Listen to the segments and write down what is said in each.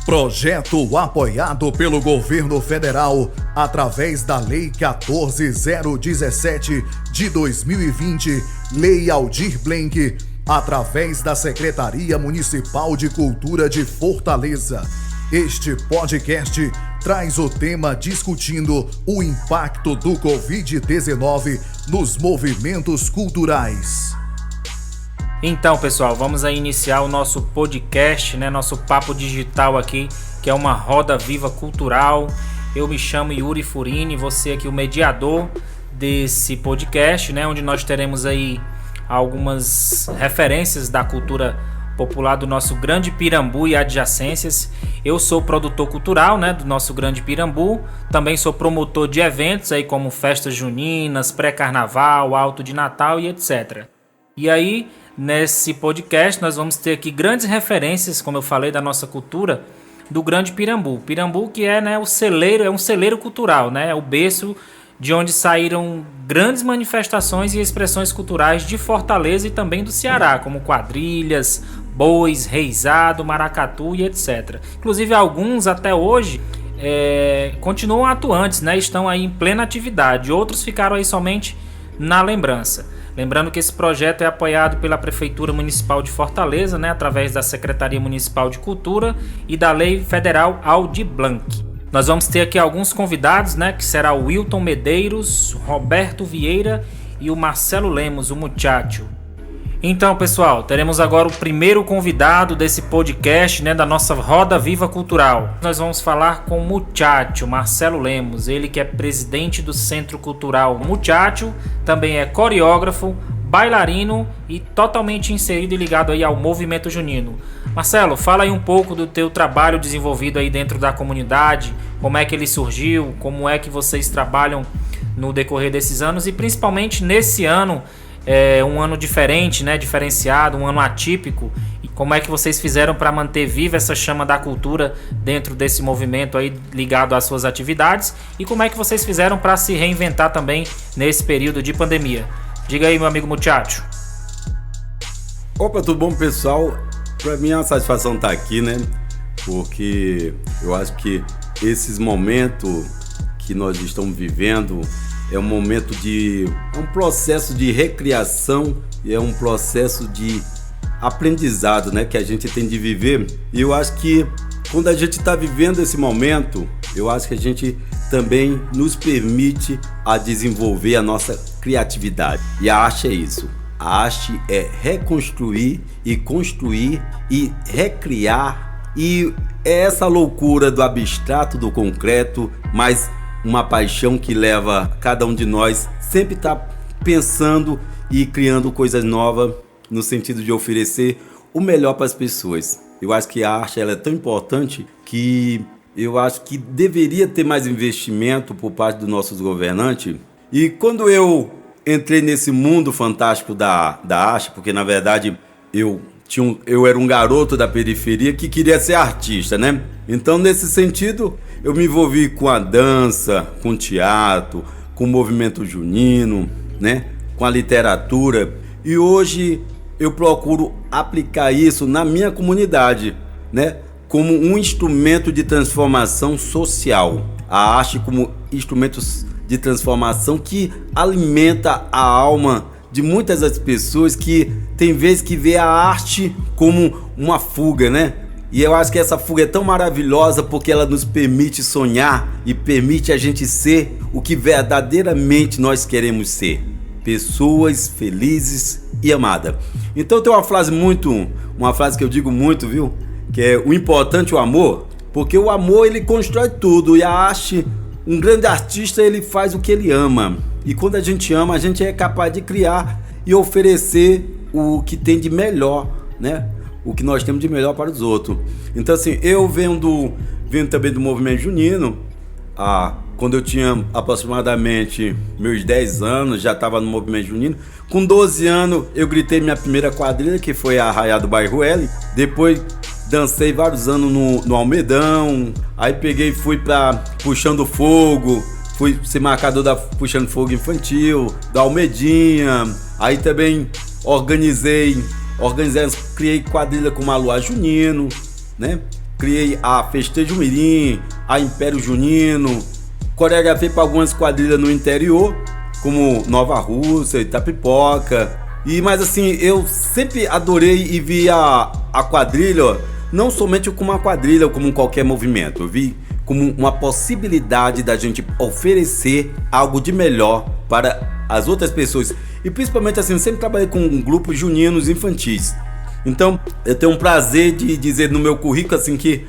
Projeto apoiado pelo Governo Federal através da Lei 14.017 de 2020, Lei Aldir Blanc, através da Secretaria Municipal de Cultura de Fortaleza. Este podcast traz o tema discutindo o impacto do Covid-19 nos movimentos culturais. Então, pessoal, vamos aí iniciar o nosso podcast, nosso papo digital aqui, que é uma roda viva cultural. Eu me chamo Yuri Furini, você aqui o mediador desse podcast, onde nós teremos aí algumas referências da cultura popular do nosso Grande Pirambu e adjacências. Eu sou produtor cultural, do nosso Grande Pirambu. Também sou promotor de eventos aí como festas juninas, pré-carnaval, alto de Natal e etc. E aí, nesse podcast, nós vamos ter aqui grandes referências, como eu falei, da nossa cultura do Grande Pirambu. Pirambu que é o celeiro, é um celeiro cultural, é o berço de onde saíram grandes manifestações e expressões culturais de Fortaleza e também do Ceará, como quadrilhas, bois, reizado, maracatu e etc. Inclusive alguns até hoje continuam atuantes, estão aí em plena atividade. Outros ficaram aí somente na lembrança. Lembrando que esse projeto é apoiado pela Prefeitura Municipal de Fortaleza, através da Secretaria Municipal de Cultura e da Lei Federal Aldir Blanc. Nós vamos ter aqui alguns convidados, que será o Wilton Medeiros, Roberto Vieira e o Marcelo Lemos, o Muchacho. Então, pessoal, teremos agora o primeiro convidado desse podcast, da nossa Roda Viva Cultural. Nós vamos falar com o Muchacho, Marcelo Lemos, ele que é presidente do Centro Cultural Muchacho, também é coreógrafo, bailarino e totalmente inserido e ligado aí ao movimento junino. Marcelo, fala aí um pouco do teu trabalho desenvolvido aí dentro da comunidade, como é que ele surgiu, como é que vocês trabalham no decorrer desses anos e principalmente nesse ano, um ano diferente, diferenciado, um ano atípico. E como é que vocês fizeram para manter viva essa chama da cultura dentro desse movimento aí ligado às suas atividades? E como é que vocês fizeram para se reinventar também nesse período de pandemia? Diga aí, meu amigo Muchacho. Opa, tudo bom, pessoal? Para mim é uma satisfação estar aqui, porque eu acho que esses momentos que nós estamos vivendo é um processo de recriação e é um processo de aprendizado, que a gente tem de viver. E eu acho que quando a gente está vivendo esse momento, eu acho que a gente também nos permite a desenvolver a nossa criatividade. E a arte é isso. A arte é reconstruir e construir e recriar. E é essa loucura do abstrato, do concreto, mas uma paixão que leva cada um de nós sempre estar pensando e criando coisas novas no sentido de oferecer o melhor para as pessoas. Eu acho que a arte ela é tão importante que eu acho que deveria ter mais investimento por parte dos nossos governantes. E quando eu entrei nesse mundo fantástico da arte, porque na verdade eu era um garoto da periferia que queria ser artista, Então, nesse sentido, eu me envolvi com a dança, com o teatro, com o movimento junino, com a literatura. E hoje eu procuro aplicar isso na minha comunidade, como um instrumento de transformação social. A arte como instrumento de transformação que alimenta a alma de muitas das pessoas que tem vezes que vê a arte como uma fuga, E eu acho que essa fuga é tão maravilhosa porque ela nos permite sonhar e permite a gente ser o que verdadeiramente nós queremos ser. Pessoas felizes e amadas. Então tem uma frase que eu digo muito, viu? Que é o importante é o amor, porque o amor ele constrói tudo e a arte, um grande artista ele faz o que ele ama. E quando a gente ama, a gente é capaz de criar e oferecer o que tem de melhor, O que nós temos de melhor para os outros. Então assim, eu venho também do movimento junino. Quando eu tinha aproximadamente meus 10 anos, já estava no movimento junino. Com 12 anos, eu gritei minha primeira quadrilha, que foi a Arraiá do Bairro L. Depois dancei vários anos no Almedão. Aí peguei e fui para Puxando Fogo. Fui ser marcador da Puxando Fogo Infantil, da Almedinha. Aí também criei quadrilha com Maluá Junino, criei a Festejo Mirim, a Império Junino, coreografei para algumas quadrilhas no interior, como Nova Rússia, Itapipoca. Mas assim, eu sempre adorei e vi a quadrilha, não somente como uma quadrilha ou como qualquer movimento, eu vi como uma possibilidade da gente oferecer algo de melhor para as outras pessoas. E principalmente assim, eu sempre trabalhei com grupos juninos infantis. Então, eu tenho um prazer de dizer no meu currículo assim que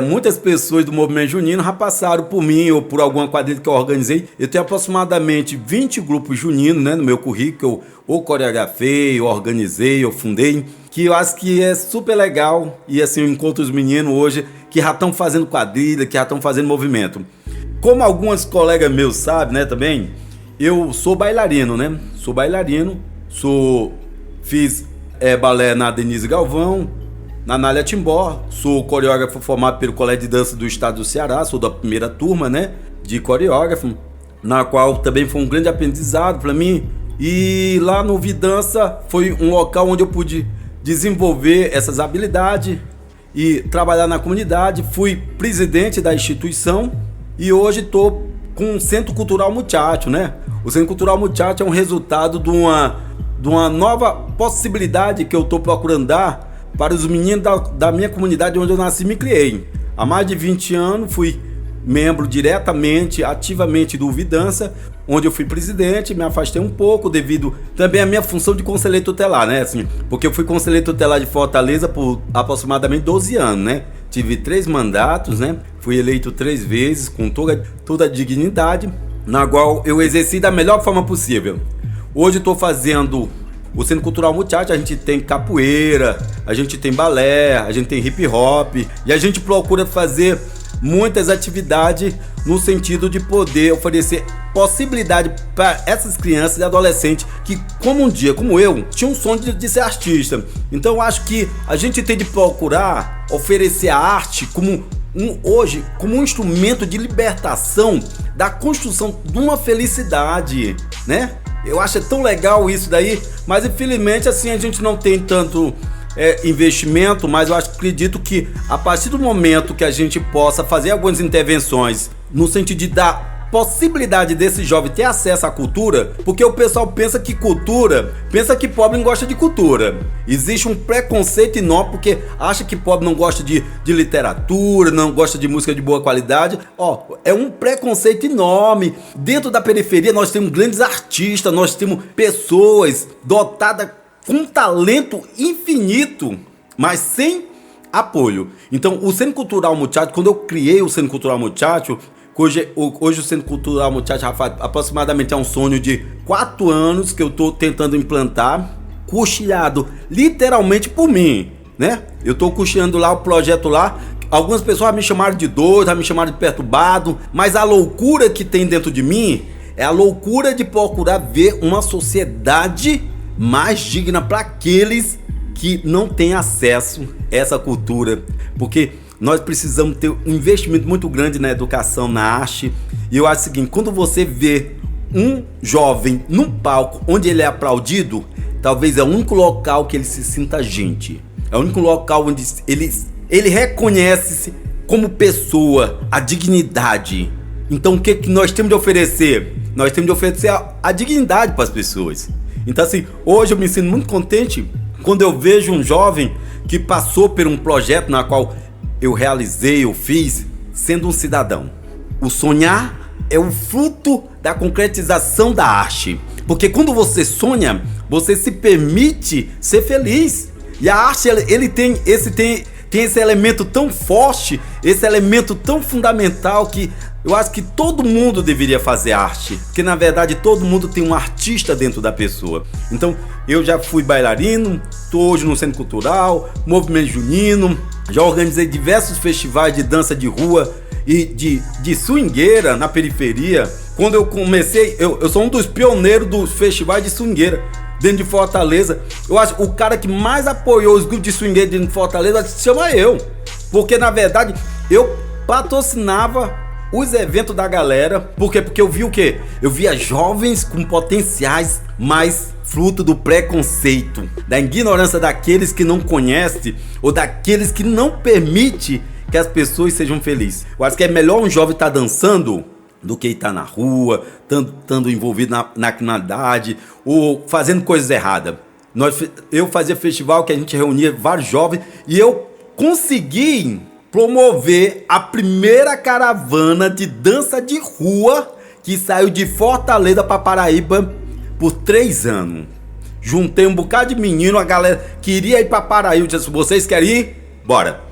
muitas pessoas do movimento junino já passaram por mim ou por alguma quadrilha que eu organizei. Eu tenho aproximadamente 20 grupos juninos, né, no meu currículo. Eu coreografei, eu organizei, eu fundei, que eu acho que é super legal. E assim, eu encontro os meninos hoje que já estão fazendo quadrilha, que já estão fazendo movimento. Como alguns colegas meus sabem, né, também, eu sou bailarino, né? Fiz balé na Denise Galvão, na Nália Timbó, sou coreógrafo formado pelo Colégio de Dança do Estado do Ceará, sou da primeira turma, né, de coreógrafo, na qual também foi um grande aprendizado para mim. E lá no Vidança foi um local onde eu pude desenvolver essas habilidades e trabalhar na comunidade. Fui presidente da instituição e hoje estou com o Centro Cultural Muchacho, né? O Centro Cultural Muchacho é um resultado de uma nova possibilidade que eu estou procurando dar para os meninos da minha comunidade onde eu nasci e me criei. Há mais de 20 anos fui membro diretamente, ativamente do Vidança, onde eu fui presidente, me afastei um pouco devido também à minha função de conselheiro tutelar, né? Assim, porque eu fui conselheiro tutelar de Fortaleza por aproximadamente 12 anos, né? Tive 3 mandatos, né? Fui eleito 3 vezes com toda a dignidade, na qual eu exerci da melhor forma possível. Hoje estou fazendo o Centro Cultural Muchacho, a gente tem capoeira, a gente tem balé, a gente tem hip hop e a gente procura fazer muitas atividades no sentido de poder oferecer possibilidade para essas crianças e adolescentes que, como um dia, como eu, tinham um sonho de ser artista. Então eu acho que a gente tem de procurar oferecer a arte como hoje como um instrumento de libertação da construção de uma felicidade, né? Eu acho tão legal isso daí, mas infelizmente assim a gente não tem tanto investimento, mas eu acredito que a partir do momento que a gente possa fazer algumas intervenções no sentido de dar possibilidade desse jovem ter acesso à cultura, porque o pessoal pensa que pobre não gosta de cultura. Existe um preconceito enorme porque acha que pobre não gosta de literatura, não gosta de música de boa qualidade. É um preconceito enorme. Dentro da periferia nós temos grandes artistas, nós temos pessoas dotadas com talento infinito, mas sem apoio. Então o Centro Cultural Muchacho, quando eu criei o Centro Cultural Muchacho, hoje o Centro Cultural Muchacho aproximadamente é um sonho de 4 anos que eu estou tentando implantar, custeado literalmente por mim, né? Eu estou custeando lá o projeto lá. Algumas pessoas me chamaram de doido, me chamaram de perturbado, mas a loucura que tem dentro de mim é a loucura de procurar ver uma sociedade mais digna para aqueles que não têm acesso a essa cultura, porque nós precisamos ter um investimento muito grande na educação, na arte. E eu acho o seguinte, quando você vê um jovem num palco onde ele é aplaudido, talvez é o único local que ele se sinta gente, é o único local onde ele reconhece-se como pessoa, a dignidade. Então o que nós temos de oferecer? Nós temos de oferecer a dignidade para as pessoas. Então assim, hoje eu me sinto muito contente quando eu vejo um jovem que passou por um projeto na qual eu realizei, eu fiz, sendo um cidadão. O sonhar é o fruto da concretização da arte. Porque quando você sonha, você se permite ser feliz. E a arte, ele tem esse elemento tão forte, esse elemento tão fundamental que eu acho que todo mundo deveria fazer arte, porque na verdade todo mundo tem um artista dentro da pessoa. Então eu já fui bailarino, estou hoje no Centro Cultural, movimento junino, já organizei diversos festivais de dança de rua e de swingueira na periferia. Quando eu comecei, eu sou um dos pioneiros dos festivais de swingueira dentro de Fortaleza. Eu acho que o cara que mais apoiou os grupos de swingueira dentro de Fortaleza se chama eu, porque na verdade eu patrocinava os eventos da galera. Por quê? Porque eu vi o quê? Eu via jovens com potenciais, mas fruto do preconceito, da ignorância daqueles que não conhecem ou daqueles que não permitem que as pessoas sejam felizes. Eu acho que é melhor um jovem estar dançando do que estar na rua, estando envolvido na criminalidade ou fazendo coisas erradas. Eu fazia festival que a gente reunia vários jovens e eu consegui promover a primeira caravana de dança de rua que saiu de Fortaleza para Paraíba por 3 anos. Juntei um bocado de menino, a galera queria ir para Paraíba. Eu disse, vocês querem ir? Bora.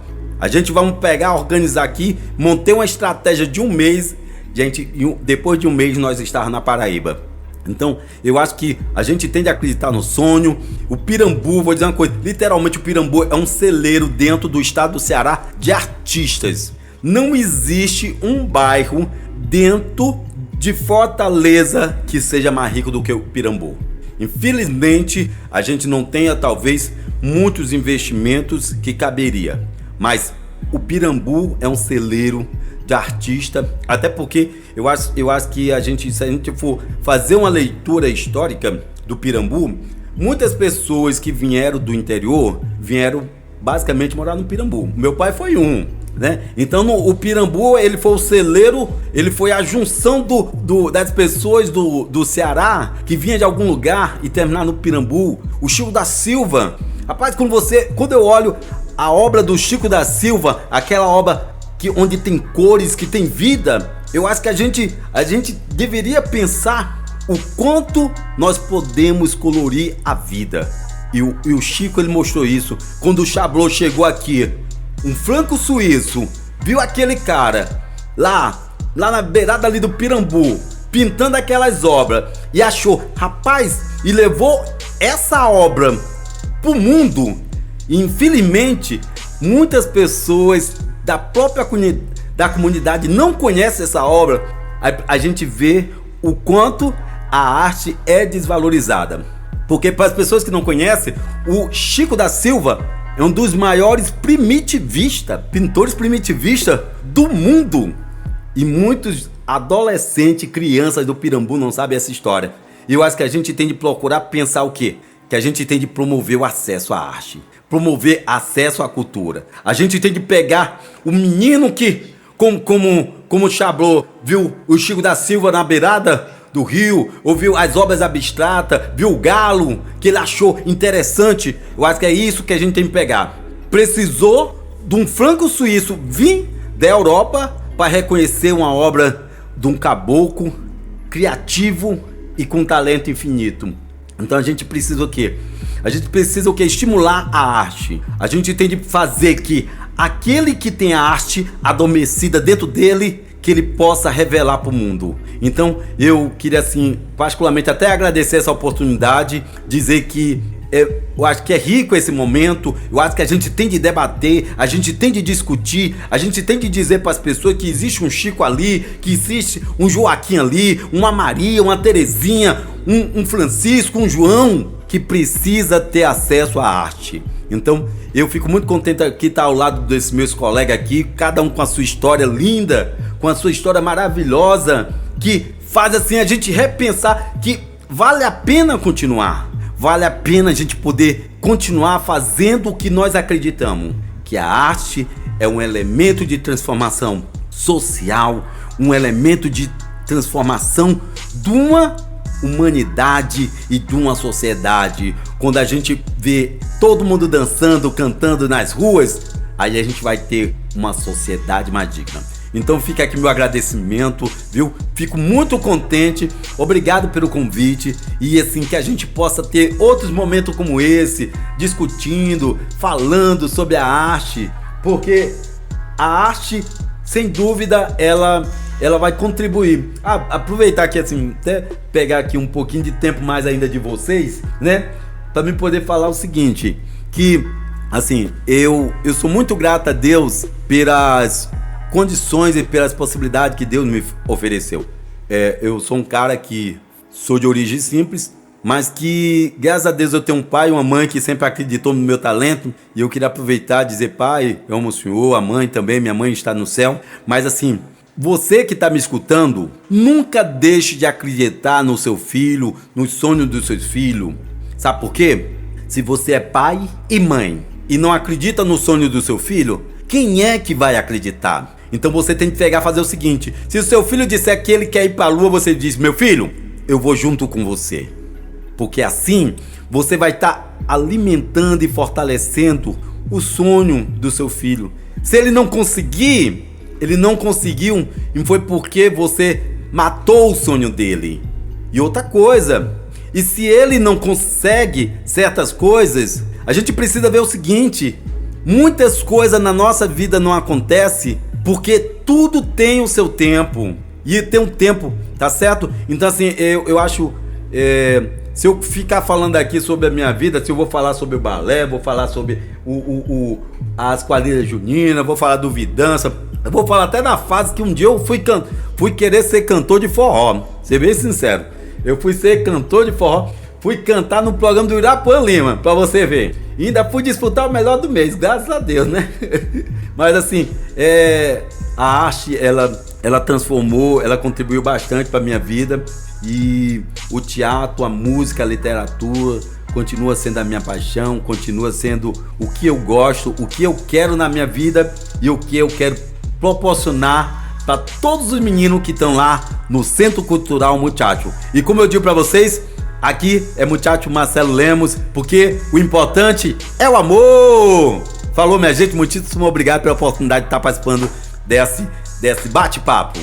A gente vamos pegar, organizar aqui, montei uma estratégia de 1 mês. Gente, depois de 1 mês nós estávamos na Paraíba. Então, eu acho que a gente tem de acreditar no sonho. O Pirambu, vou dizer uma coisa, literalmente o Pirambu é um celeiro dentro do estado do Ceará de artistas. Não existe um bairro dentro de Fortaleza que seja mais rico do que o Pirambu. Infelizmente, a gente não tenha talvez muitos investimentos que caberia, mas o Pirambu é um celeiro de artista, até porque eu acho que se a gente for fazer uma leitura histórica do Pirambu, muitas pessoas que vieram do interior vieram basicamente morar no Pirambu. Meu pai foi um, né? Então o Pirambu, ele foi o celeiro, ele foi a junção das pessoas do Ceará que vinha de algum lugar e terminar no Pirambu. O Chico da Silva, rapaz, quando eu olho a obra do Chico da Silva, aquela obra onde tem cores, que tem vida, eu acho que a gente deveria pensar o quanto nós podemos colorir a vida. E o Chico, ele mostrou isso quando o Chablot chegou aqui, um franco suíço, viu aquele cara lá na beirada ali do Pirambu, pintando aquelas obras, e achou, rapaz, e levou essa obra pro mundo. E infelizmente muitas pessoas da própria comunidade não conhecem essa obra. A gente vê o quanto a arte é desvalorizada, porque para as pessoas que não conhecem, o Chico da Silva é um dos maiores pintores primitivistas do mundo, e muitos adolescentes, crianças do Pirambu não sabem essa história. E eu acho que a gente tem de procurar pensar o quê? Que a gente tem de promover o acesso à arte, promover acesso à cultura. A gente tem de pegar o menino que, como o Chablot viu o Chico da Silva na beirada do rio, ouviu as obras abstratas, viu o galo, que ele achou interessante. Eu acho que é isso que a gente tem que pegar. Precisou de um franco suíço vir da Europa para reconhecer uma obra de um caboclo criativo e com talento infinito. Então a gente precisa o quê? A gente precisa o quê? Estimular a arte. A gente tem de fazer que aquele que tem a arte adormecida dentro dele, que ele possa revelar para o mundo. Então eu queria assim, particularmente até agradecer essa oportunidade, dizer que eu acho que é rico esse momento. Eu acho que a gente tem de debater, a gente tem de discutir, a gente tem de dizer para as pessoas que existe um Chico ali, que existe um Joaquim ali, uma Maria, uma Terezinha, um Francisco, um João, que precisa ter acesso à arte. Então eu fico muito contente aqui estar ao lado desses meus colegas aqui, cada um com a sua história linda, com a sua história maravilhosa, que faz assim a gente repensar que vale a pena continuar. Vale a pena a gente poder continuar fazendo o que nós acreditamos, que a arte é um elemento de transformação social, um elemento de transformação de uma humanidade e de uma sociedade. Quando a gente vê todo mundo dançando, cantando nas ruas, aí a gente vai ter uma sociedade mais digna. Então fica aqui meu agradecimento, viu? Fico muito contente, obrigado pelo convite, e assim que a gente possa ter outros momentos como esse, discutindo, falando sobre a arte, porque a arte, sem dúvida, ela vai contribuir. Aproveitar aqui assim, até pegar aqui um pouquinho de tempo mais ainda de vocês, né? Para me poder falar o seguinte, que assim, eu sou muito grato a Deus pelas condições e pelas possibilidades que Deus me ofereceu. Eu sou um cara que sou de origem simples, mas que, graças a Deus, eu tenho um pai e uma mãe que sempre acreditou no meu talento, e eu queria aproveitar e dizer, pai, eu amo o senhor, a mãe também, minha mãe está no céu, mas assim, você que está me escutando, nunca deixe de acreditar no seu filho, nos sonhos dos seus filhos. Sabe por quê? Se você é pai e mãe e não acredita no sonho do seu filho, quem é que vai acreditar? Então você tem que pegar e fazer o seguinte: se o seu filho disser que ele quer ir para a lua, você diz: meu filho, eu vou junto com você. Porque assim você vai estar alimentando e fortalecendo o sonho do seu filho. Se ele não conseguiu, e foi porque você matou o sonho dele. E outra coisa, e se ele não consegue certas coisas, a gente precisa ver o seguinte: muitas coisas na nossa vida não acontecem porque tudo tem o seu tempo. E tem um tempo, tá certo? Então assim, eu acho... se eu ficar falando aqui sobre a minha vida, se eu vou falar sobre o balé, vou falar sobre as quadrilhas juninas, vou falar do Vidança, eu vou falar até da fase que um dia eu fui querer ser cantor de forró. Ser bem sincero, eu fui ser cantor de forró, fui cantar no programa do Irapuã Lima, pra você ver. E ainda fui disputar o melhor do mês, graças a Deus, né? Mas assim, a arte, ela transformou, ela contribuiu bastante pra minha vida. E o teatro, a música, a literatura continua sendo a minha paixão, continua sendo o que eu gosto, o que eu quero na minha vida e o que eu quero proporcionar para todos os meninos que estão lá no Centro Cultural Muchacho. E como eu digo para vocês, aqui é Muchacho Marcelo Lemos, porque o importante é o amor. Falou, minha gente, muitíssimo obrigado pela oportunidade de estar participando desse bate-papo.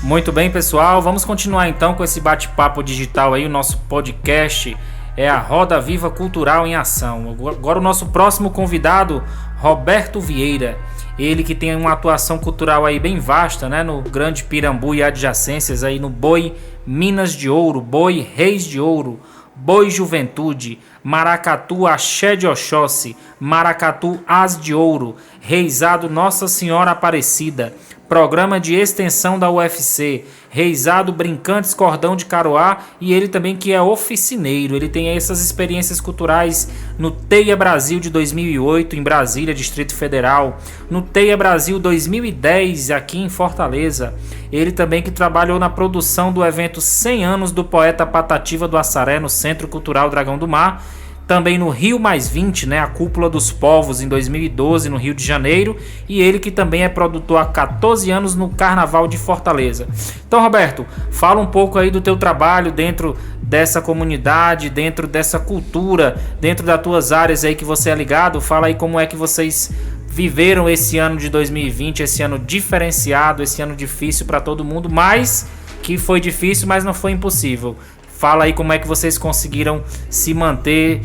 Muito bem, pessoal, vamos continuar então com esse bate-papo digital aí. O nosso podcast é a Roda Viva Cultural em Ação. Agora o nosso próximo convidado, Roberto Vieira, ele que tem uma atuação cultural aí bem vasta, né, no Grande Pirambu e adjacências aí, no Boi Minas de Ouro, Boi Reis de Ouro, Boi Juventude, Maracatu Axé de Oxóssi, Maracatu As de Ouro, Reisado Nossa Senhora Aparecida, Programa de Extensão da UFC, Reisado Brincantes Cordão de Caroá, e ele também que é oficineiro. Ele tem essas experiências culturais no Teia Brasil de 2008 em Brasília, Distrito Federal, no Teia Brasil 2010 aqui em Fortaleza. Ele também que trabalhou na produção do evento 100 anos do poeta Patativa do Assaré no Centro Cultural Dragão do Mar, também no Rio Mais 20, né, a Cúpula dos Povos em 2012 no Rio de Janeiro, e ele que também é produtor há 14 anos no Carnaval de Fortaleza. Então, Roberto, fala um pouco aí do teu trabalho dentro dessa comunidade, dentro dessa cultura, dentro das tuas áreas aí que você é ligado. Fala aí como é que vocês viveram esse ano de 2020, esse ano diferenciado, esse ano difícil para todo mundo, mas que foi difícil, mas não foi impossível. Fala aí como é que vocês conseguiram se manter,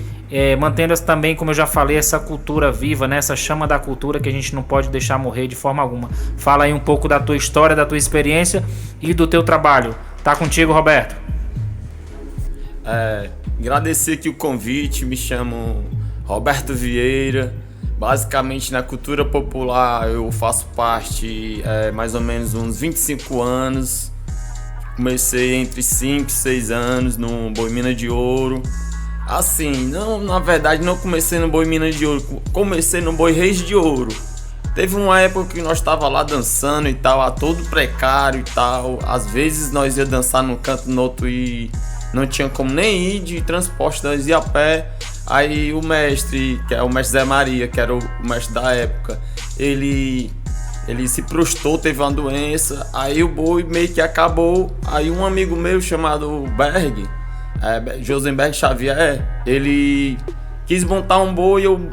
mantendo também, como eu já falei, essa cultura viva, né? Essa chama da cultura que a gente não pode deixar morrer de forma alguma. Fala aí um pouco da tua história, da tua experiência e do teu trabalho. Tá contigo, Roberto. Agradecer aqui o convite, me chamo Roberto Vieira. Basicamente na cultura popular eu faço parte mais ou menos uns 25 anos. Comecei entre 5 e 6 anos no Boi Minas de Ouro. Assim, não, na verdade não comecei no Boi Minas de Ouro, comecei no Boi Reis de Ouro. Teve uma época que nós estava lá dançando e tal, a todo precário e tal. Às vezes nós ia dançar num canto no outro e não tinha como nem ir de transporte, nós ia a pé. Aí o mestre, que é o mestre Zé Maria, que era o mestre da época, ele se prostrou, teve uma doença, aí o boi meio que acabou. Aí um amigo meu chamado Berg, Josenberg Xavier, ele quis montar um boi, eu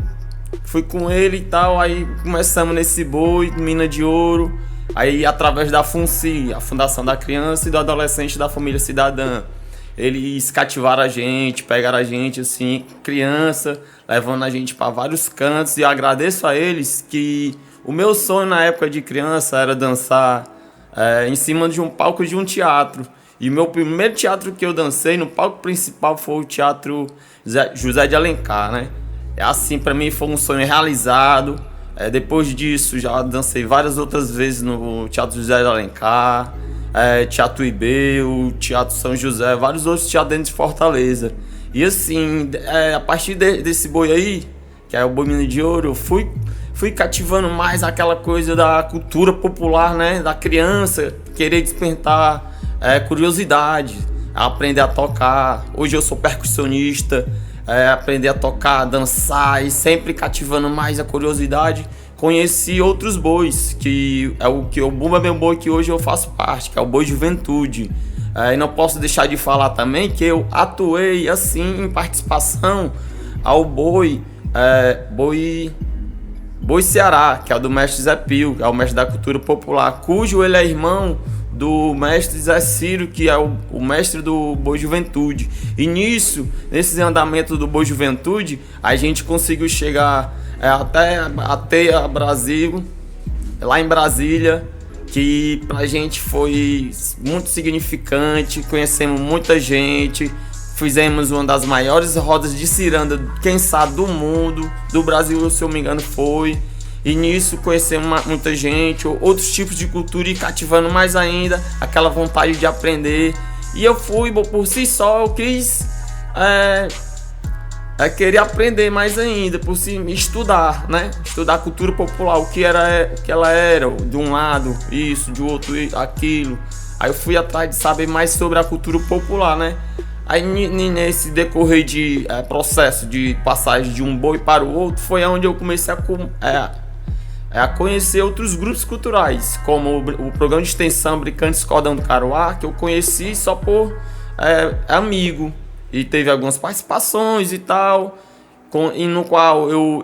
fui com ele e tal, aí começamos nesse boi, Minas de Ouro, aí através da FUNCI, a Fundação da Criança e do Adolescente da Família Cidadã, eles cativaram a gente, pegaram a gente assim, criança, levando a gente para vários cantos, e eu agradeço a eles que o meu sonho na época de criança era dançar em cima de um palco de um teatro. E o meu primeiro teatro que eu dancei no palco principal foi o Teatro José de Alencar, né? Assim, pra mim foi um sonho realizado. Depois disso, já dancei várias outras vezes no Teatro José de Alencar, Teatro IB, o Teatro São José, vários outros teatros dentro de Fortaleza. E assim, a partir desse boi aí, que é o Boi Minas de Ouro, eu fui cativando mais aquela coisa da cultura popular, né? Da criança querer despertar curiosidade, aprender a tocar. Hoje eu sou percussionista, aprender a tocar, dançar e sempre cativando mais a curiosidade, conheci outros bois, que é o Bumba Meu Boi, que hoje eu faço parte, que é o Boi Juventude. E não posso deixar de falar também que eu atuei assim em participação ao Boi Ceará, que é o do mestre Zé Pio, que é o mestre da cultura popular, cujo ele é irmão do mestre Zé Ciro, que é o mestre do Boi Juventude. E nesse andamento do Boi Juventude, a gente conseguiu chegar até a Teia Brasil, lá em Brasília, que pra gente foi muito significante, conhecemos muita gente, fizemos uma das maiores rodas de ciranda, quem sabe, do mundo, do Brasil, se eu me engano, foi. E nisso conhecemos muita gente, outros tipos de cultura, e cativando mais ainda aquela vontade de aprender. E eu fui, por si só, eu quis querer aprender mais ainda, por si estudar, né? Estudar a cultura popular, o que ela era, de um lado isso, de outro aquilo. Aí eu fui atrás de saber mais sobre a cultura popular, né? Aí nesse decorrer de processo de passagem de um boi para o outro, foi onde eu comecei a conhecer outros grupos culturais, como o programa de extensão Brincantes Cordão do Caruá, que eu conheci só por amigo, e teve algumas participações e tal, e no qual eu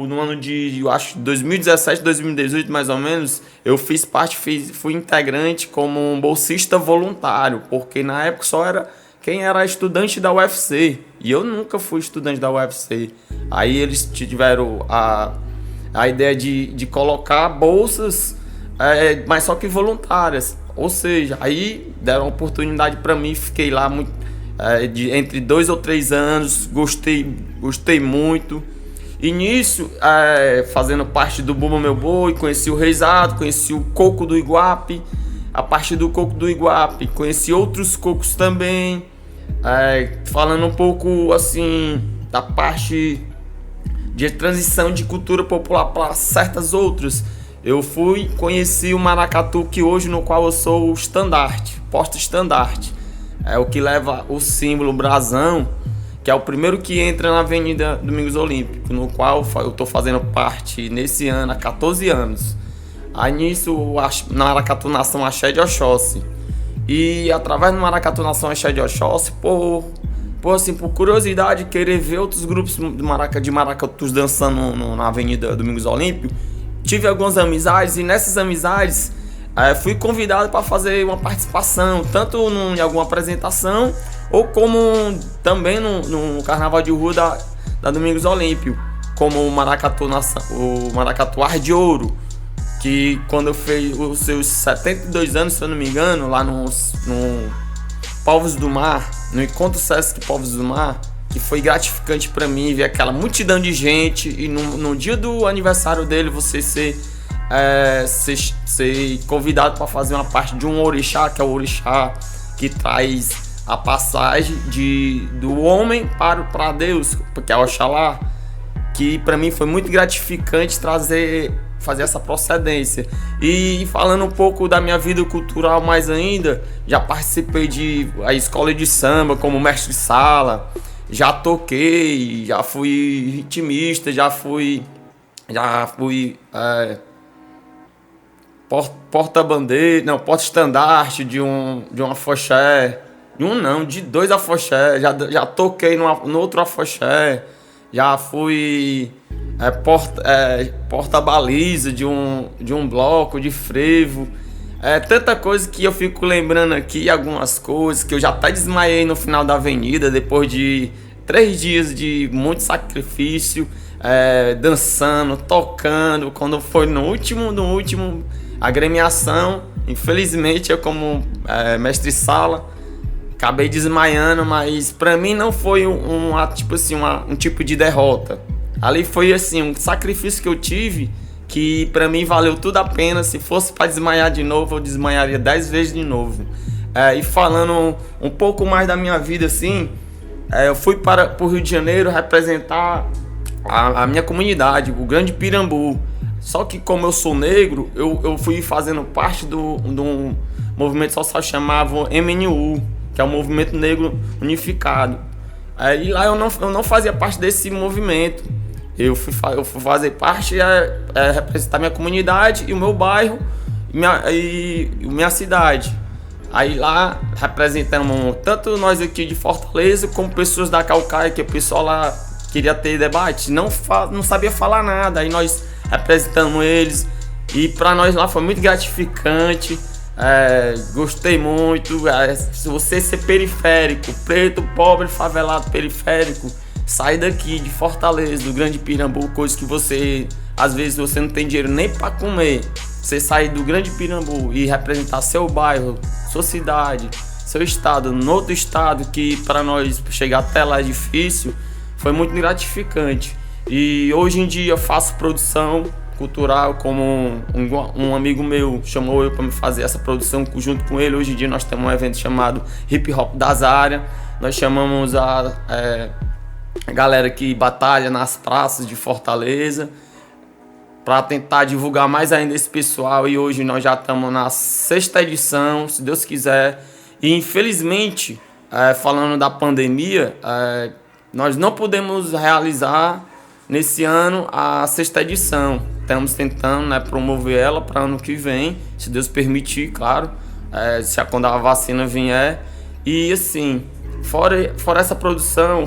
no ano de, eu acho, 2017, 2018 mais ou menos, eu fiz parte, fui integrante como um bolsista voluntário, porque na época só era quem era estudante da UFC, e eu nunca fui estudante da UFC. Aí eles tiveram a ideia de colocar bolsas, mas só que voluntárias. Ou seja, aí deram oportunidade para mim, fiquei lá entre 2 ou 3 anos, gostei muito. E nisso, fazendo parte do Bumba Meu Boi, conheci o Reisado, conheci o Coco do Iguape. A partir do Coco do Iguape, conheci outros cocos também. Falando um pouco assim da parte de transição de cultura popular para certas outras, eu conheci o maracatu, que hoje no qual eu sou o estandarte, porta-estandarte. É o que leva o símbolo brasão, que é o primeiro que entra na Avenida Domingos Olímpico, no qual eu estou fazendo parte nesse ano, há 14 anos. Aí nisso, na Maracatu Nação Axé de Oxóssi. E através do Maracatu Nação Axé de Oxóssi, por curiosidade, querer ver outros grupos de maracatus dançando na Avenida Domingos Olímpico, tive algumas amizades, e nessas amizades fui convidado para fazer uma participação, tanto em alguma apresentação, ou como também no Carnaval de Rua da Domingos Olímpico, como o Maracatu Ar de Ouro, que quando eu fiz os seus 72 anos, se eu não me engano, lá no Povos do Mar, no Encontro Sesc Povos do Mar, que foi gratificante para mim ver aquela multidão de gente, e no dia do aniversário dele você ser convidado para fazer uma parte de um orixá, que é o orixá que traz a passagem do homem para Deus, porque é o Oxalá, que para mim foi muito gratificante fazer essa procedência. E falando um pouco da minha vida cultural mais ainda, já participei de escola de samba como mestre sala, já toquei, já fui ritmista, já fui porta-estandarte de um afoxé, de 2 afoxé, já toquei no outro afoxé, já fui porta-baliza de um bloco de frevo. Tanta coisa que eu fico lembrando aqui, algumas coisas que eu já até desmaiei no final da avenida, depois de 3 dias de muito sacrifício, dançando, tocando. Quando foi no último agremiação, infelizmente eu como mestre sala acabei desmaiando, mas pra mim não foi um tipo de derrota. Ali foi assim, um sacrifício que eu tive, que pra mim valeu tudo a pena. Se fosse pra desmaiar de novo, eu desmaiaria 10 vezes de novo. E falando um pouco mais da minha vida, assim, eu fui para o Rio de Janeiro representar a minha comunidade, o Grande Pirambu. Só que como eu sou negro, eu fui fazendo parte de um movimento social chamado MNU, que é o Movimento Negro Unificado. E lá eu não fazia parte desse movimento. Eu fui fazer parte, representar minha comunidade e o meu bairro e minha cidade. Aí lá representamos tanto nós aqui de Fortaleza como pessoas da Caucaia, que o pessoal lá queria ter debate, não sabia falar nada. Aí nós representamos eles e para nós lá foi muito gratificante. Gostei muito. Se você ser periférico, preto, pobre, favelado, periférico, sair daqui de Fortaleza, do Grande Pirambu, coisa que você às vezes você não tem dinheiro nem para comer. Você sair do Grande Pirambu e representar seu bairro, sua cidade, seu estado, no outro estado, que para nós chegar até lá é difícil, foi muito gratificante. E hoje em dia eu faço produção cultural, como um amigo meu chamou eu para me fazer essa produção junto com ele. Hoje em dia nós temos um evento chamado Hip Hop das Áreas. Nós chamamos a galera que batalha nas praças de Fortaleza para tentar divulgar mais ainda esse pessoal, e hoje nós já estamos na 6ª edição, se Deus quiser. E infelizmente, falando da pandemia, nós não podemos realizar nesse ano a 6ª edição. Estamos tentando, né, promover ela para ano que vem, se Deus permitir, claro, quando a vacina vier. E assim, fora essa produção,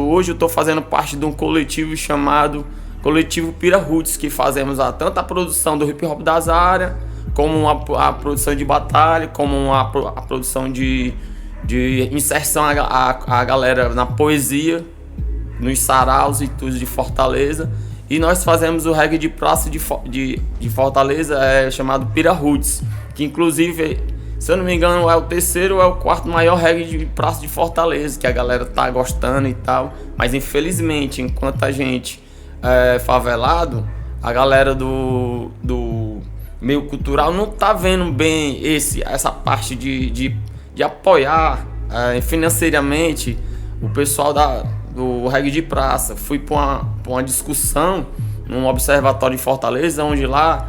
hoje eu estou fazendo parte de um coletivo chamado Coletivo Pira Roots, que fazemos tanto a produção do hip hop das áreas, como a produção de batalha, como a produção de inserção a galera na poesia, nos saraus e tudo de Fortaleza. E nós fazemos o reggae de praça de Fortaleza, chamado Pira Roots, que inclusive, se eu não me engano, é o 3º ou é o 4º maior reggae de praça de Fortaleza, que a galera tá gostando e tal. Mas infelizmente, enquanto a gente favelado, a galera do meio cultural não tá vendo bem essa parte de apoiar financeiramente o pessoal do reggae de praça. Fui para uma discussão num observatório em Fortaleza, onde lá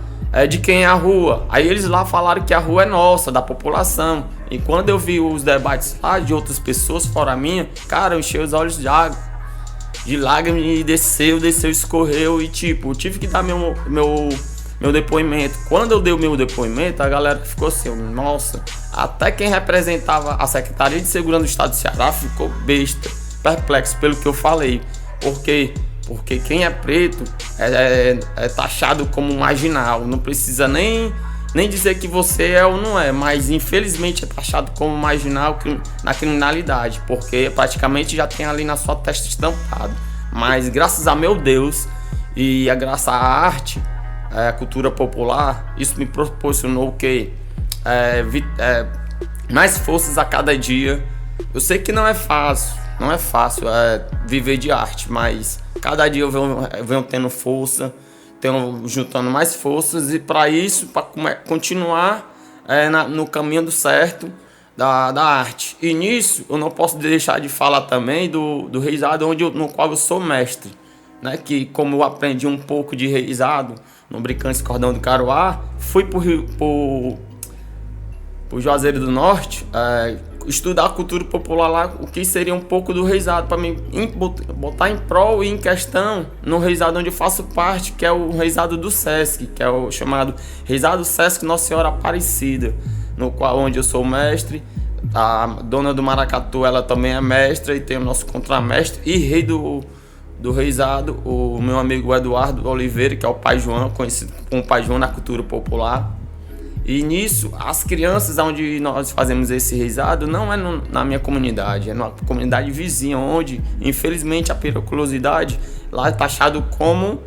de quem é a rua. Aí eles lá falaram que a rua é nossa, da população. E quando eu vi os debates lá de outras pessoas fora a minha, cara, eu enchei os olhos de lágrimas e desceu, escorreu. E tipo, eu tive que dar meu depoimento. Quando eu dei o meu depoimento, a galera ficou assim, nossa, até quem representava a Secretaria de Segurança do Estado do Ceará ficou besta, perplexo pelo que eu falei. Por quê? Porque quem é preto é taxado como marginal. Não precisa nem dizer que você é ou não é, mas infelizmente é taxado como marginal na criminalidade, porque praticamente já tem ali na sua testa estampado. Mas graças a meu Deus e graças à arte, a cultura popular, isso me proporcionou o quê? Mais forças a cada dia. Eu sei que não é fácil viver de arte, mas cada dia eu venho tendo força, juntando mais forças, e para isso, para continuar no caminho certo da arte. E nisso eu não posso deixar de falar também do reizado, no qual eu sou mestre, né? Que como eu aprendi um pouco de reizado no Brincantes Cordão do Caruá, fui pro Juazeiro do Norte estudar a cultura popular lá, o que seria um pouco do reizado, para mim botar em prol e em questão no reizado onde eu faço parte, que é o reizado do Sesc, que é o chamado Reizado Sesc Nossa Senhora Aparecida, onde eu sou mestre. A dona do maracatu, ela também é mestra, e tem o nosso contramestre e rei do reizado, o meu amigo Eduardo Oliveira, que é o Pai João, conhecido como Pai João na cultura popular. E nisso, as crianças onde nós fazemos esse reizado não é na minha comunidade, é na comunidade vizinha, onde, infelizmente, a periculosidade lá é taxado como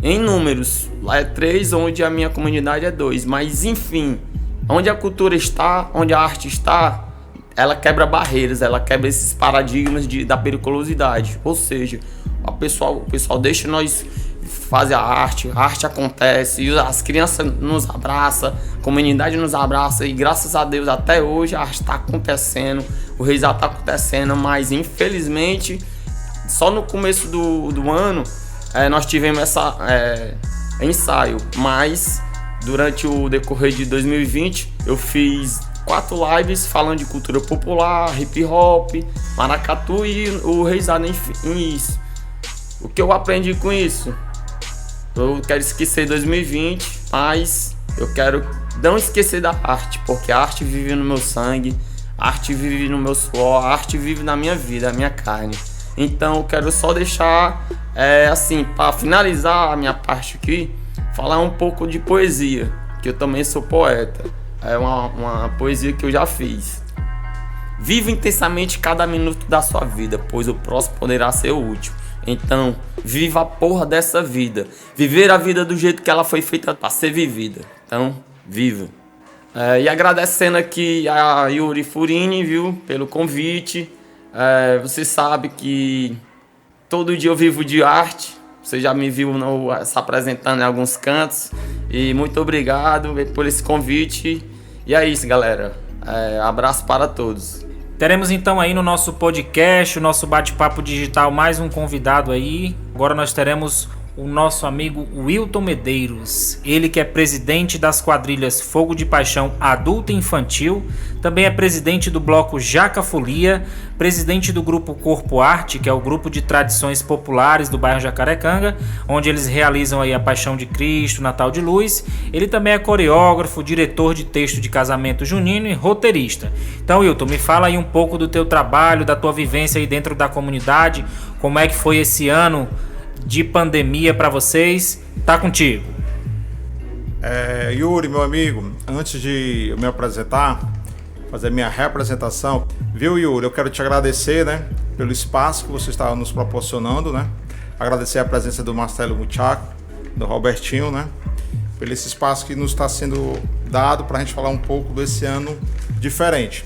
em números. Lá é 3, onde a minha comunidade é 2. Mas, enfim, onde a cultura está, onde a arte está, ela quebra barreiras, ela quebra esses paradigmas da periculosidade. Ou seja, o pessoal deixa nós fazer a arte acontece, e as crianças nos abraçam, a comunidade nos abraça, e graças a Deus até hoje a arte está acontecendo, o reizado está acontecendo. Mas infelizmente só no começo do ano nós tivemos essa ensaio, mas durante o decorrer de 2020 eu fiz 4 lives falando de cultura popular, hip hop, maracatu e o reizado em isso. O que eu aprendi com isso? Eu quero esquecer 2020, mas eu quero não esquecer da arte, porque a arte vive no meu sangue, a arte vive no meu suor, a arte vive na minha vida, na minha carne. Então eu quero só deixar, assim, para finalizar a minha parte aqui, falar um pouco de poesia, que eu também sou poeta. É uma poesia que eu já fiz. Viva intensamente cada minuto da sua vida, pois o próximo poderá ser o último. Então, viva a porra dessa vida. Viver a vida do jeito que ela foi feita para ser vivida. Então, viva. E agradecendo aqui a Yuri Furini, viu, pelo convite. Você sabe que todo dia eu vivo de arte. Você já me viu se apresentando em alguns cantos. E muito obrigado por esse convite. E é isso, galera. Abraço para todos. Teremos então aí no nosso podcast, o nosso bate-papo digital, mais um convidado aí. Agora nós teremos o nosso amigo Wilton Medeiros. Ele que é presidente das quadrilhas Fogo de Paixão Adulto e Infantil, também é presidente do bloco Jaca Folia, presidente do grupo Corpo Arte, que é o grupo de tradições populares do bairro Jacarecanga, onde eles realizam aí a Paixão de Cristo, Natal de Luz. Ele também é coreógrafo, diretor de texto de casamento junino e roteirista. Então, Wilton, me fala aí um pouco do teu trabalho, da tua vivência aí dentro da comunidade, como é que foi esse ano de pandemia para vocês. Tá contigo. Yuri, meu amigo, antes de eu me apresentar, fazer minha representação, viu, Yuri, eu quero te agradecer, né, pelo espaço que você está nos proporcionando, né, agradecer a presença do Marcelo Muchaco, do Robertinho, né, pelo esse espaço que nos está sendo dado para a gente falar um pouco desse ano diferente.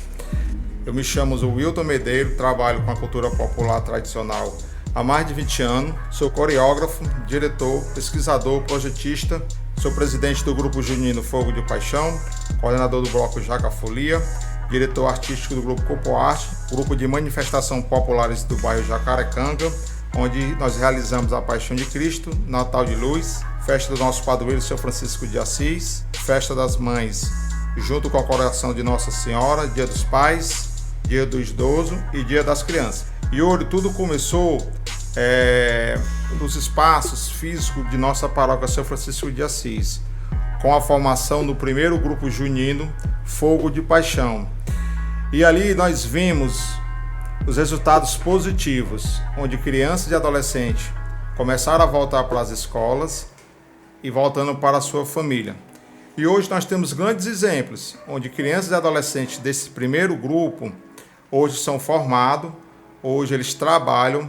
Eu me chamo Wilton Medeiros, trabalho com a cultura popular tradicional há mais de 20 anos, sou coreógrafo, diretor, pesquisador, projetista, sou presidente do grupo junino Fogo de Paixão, coordenador do bloco Jaca Folia, diretor artístico do grupo Corpo Arte, grupo de manifestação populares do bairro Jacarecanga, onde nós realizamos a Paixão de Cristo, Natal de Luz, festa do nosso padroeiro São Francisco de Assis, festa das mães, junto com a coração de Nossa Senhora, Dia dos Pais, Dia do Idoso e Dia das Crianças. E hoje tudo começou nos espaços físicos de nossa paróquia São Francisco de Assis, com a formação do primeiro grupo junino Fogo de Paixão. E ali nós vimos os resultados positivos, onde crianças e adolescentes começaram a voltar para as escolas e voltando para a sua família. E hoje nós temos grandes exemplos, onde crianças e adolescentes desse primeiro grupo hoje são formados, hoje eles trabalham,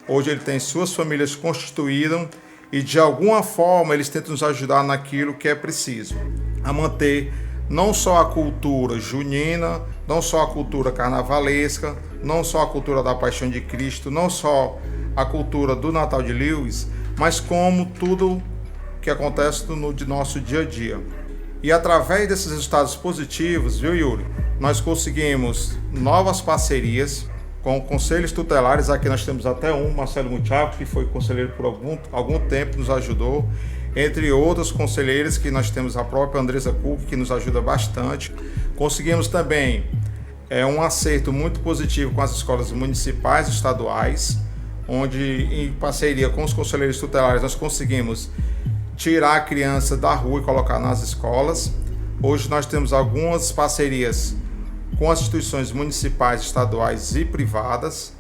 hoje eles têm suas famílias constituídas e de alguma forma eles tentam nos ajudar naquilo que é preciso, a manter não só a cultura junina, não só a cultura carnavalesca, não só a cultura da Paixão de Cristo, não só a cultura do Natal de Luz, mas como tudo que acontece no nosso dia a dia. E através desses resultados positivos, viu, Yuri, nós conseguimos novas parcerias com conselhos tutelares. Aqui nós temos até Marcelo Muchaco, que foi conselheiro por algum tempo, nos ajudou, entre outros conselheiros que nós temos a própria Andresa Cook, que nos ajuda bastante. Conseguimos também um acerto muito positivo com as escolas municipais e estaduais, onde em parceria com os conselheiros tutelares nós conseguimos tirar a criança da rua e colocar nas escolas. Hoje nós temos algumas parcerias com as instituições municipais, estaduais e privadas,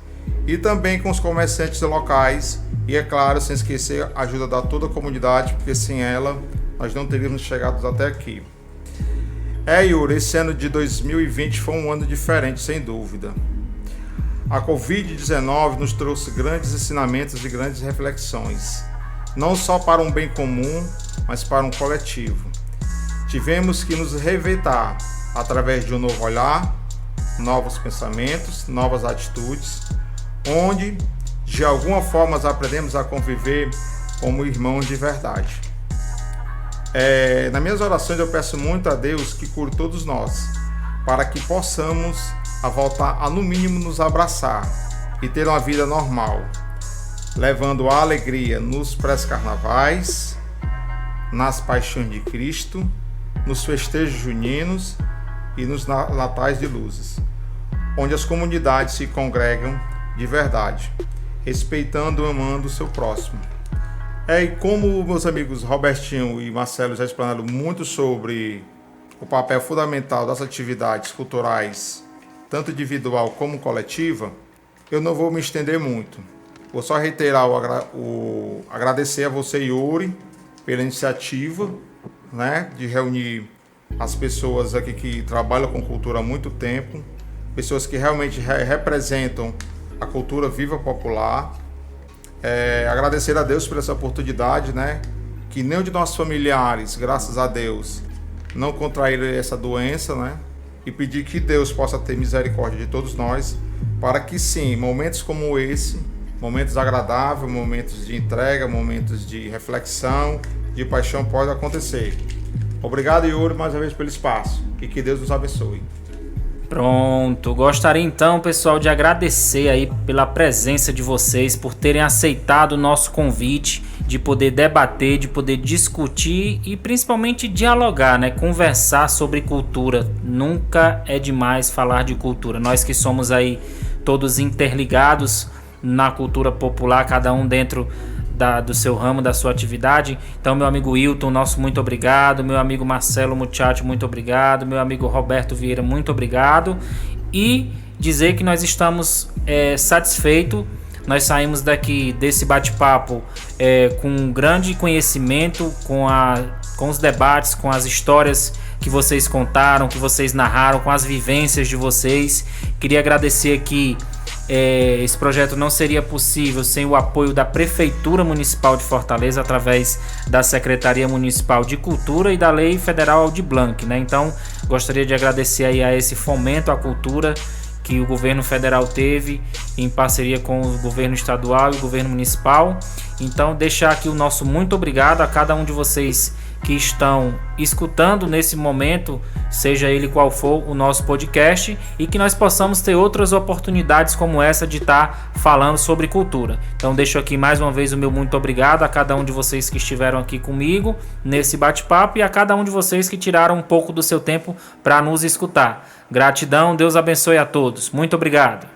e também com os comerciantes locais, e é claro, sem esquecer a ajuda da toda a comunidade, porque sem ela nós não teríamos chegado até aqui. Yuri, esse ano de 2020 foi um ano diferente, sem dúvida. A Covid-19 nos trouxe grandes ensinamentos e grandes reflexões, não só para um bem comum, mas para um coletivo. Tivemos que nos reinventar através de um novo olhar, novos pensamentos, novas atitudes, onde de alguma forma nós aprendemos a conviver como irmãos de verdade. Nas minhas orações eu peço muito a Deus que cure todos nós, para que possamos voltar a no mínimo nos abraçar e ter uma vida normal, levando a alegria nos pré-carnavais, nas paixões de Cristo, nos festejos juninos e nos natais de luzes, onde as comunidades se congregam de verdade, respeitando e amando o seu próximo. E como meus amigos Robertinho e Marcelo já explanaram muito sobre o papel fundamental das atividades culturais, tanto individual como coletiva, eu não vou me estender muito. Vou só reiterar agradecer a você, Yuri, pela iniciativa, né, de reunir as pessoas aqui que trabalham com cultura há muito tempo, pessoas que realmente representam a cultura viva popular. Agradecer a Deus por essa oportunidade, né, que nenhum de nossos familiares, graças a Deus, não contraíram essa doença, né, e pedir que Deus possa ter misericórdia de todos nós, para que sim, momentos como esse, momentos agradáveis, momentos de entrega, momentos de reflexão, de paixão, possam acontecer. Obrigado, Yuri, mais uma vez pelo espaço, e que Deus nos abençoe. Pronto, gostaria então, pessoal, de agradecer aí pela presença de vocês, por terem aceitado o nosso convite, de poder debater, de poder discutir e principalmente dialogar, né? Conversar sobre cultura. Nunca é demais falar de cultura. Nós que somos aí todos interligados na cultura popular, cada um dentro do seu ramo, da sua atividade. Então, meu amigo Wilton, nosso muito obrigado. Meu amigo Marcelo Muchacho, muito obrigado. Meu amigo Roberto Vieira, muito obrigado. E dizer que nós estamos satisfeitos. Nós saímos daqui desse bate-papo com um grande conhecimento, com os debates, com as histórias que vocês contaram, que vocês narraram, com as vivências de vocês. Queria agradecer aqui. Esse projeto não seria possível sem o apoio da Prefeitura Municipal de Fortaleza, através da Secretaria Municipal de Cultura e da Lei Federal Aldir Blanc, né? Então, gostaria de agradecer aí a esse fomento à cultura que o governo federal teve em parceria com o governo estadual e o governo municipal. Então, deixar aqui o nosso muito obrigado a cada um de vocês que estão escutando nesse momento, seja ele qual for o nosso podcast, e que nós possamos ter outras oportunidades como essa de estar falando sobre cultura. Então deixo aqui mais uma vez o meu muito obrigado a cada um de vocês que estiveram aqui comigo nesse bate-papo e a cada um de vocês que tiraram um pouco do seu tempo para nos escutar. Gratidão, Deus abençoe a todos. Muito obrigado.